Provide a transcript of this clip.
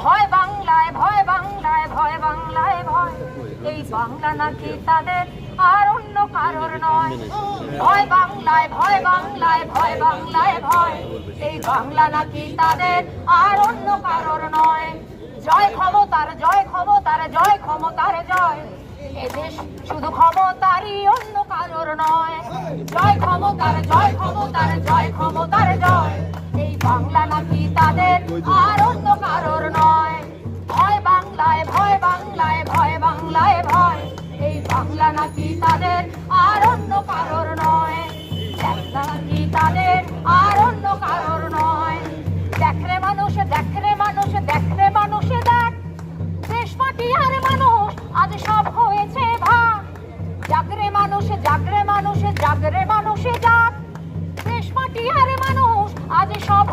ভয় বাংলায়, ভয় বাংলায়, ভয় বাংলায় ভয়, এই বাংলা নাকি তাদের আর অন্য কারোর নয়। ভয় বাংলায়, ভয় বাংলায়, ভয় বাংলায় ভয়, এই বাংলা নাকি তাদের আর অন্য কারোর নয়। জয় ক্ষমতার, জয় ক্ষমতার, জয় ক্ষমতার জয়, এদেশ শুধু ক্ষমতারই অন্য কারোর নয়। জয় ক্ষমতার, জয় ক্ষমতার, জয় ক্ষমতার জয়, এই বাংলা নাকি তাদের আর অন্য কারোর নয়। ভয় বাংলায়, ভয় বাংলায়, ভয় বাংলায় ভয়, এই বাংলা নাকি তাদের আর অন্য কারোর নয়। বাংলা নাকি তাদের আর অন্য কারোর নয়। দেখরে মানুষ, দেখরে মানুষ, দেখরে মানুষে দেখ, দেশ মাটি আর মানুষ আজ সব হয়েছে ভাগ। জাগরে মানুষ, জাগরে মানুষ, জাগরে মানুষে যাক, দেশ মাটি আর মানুষ আজ সব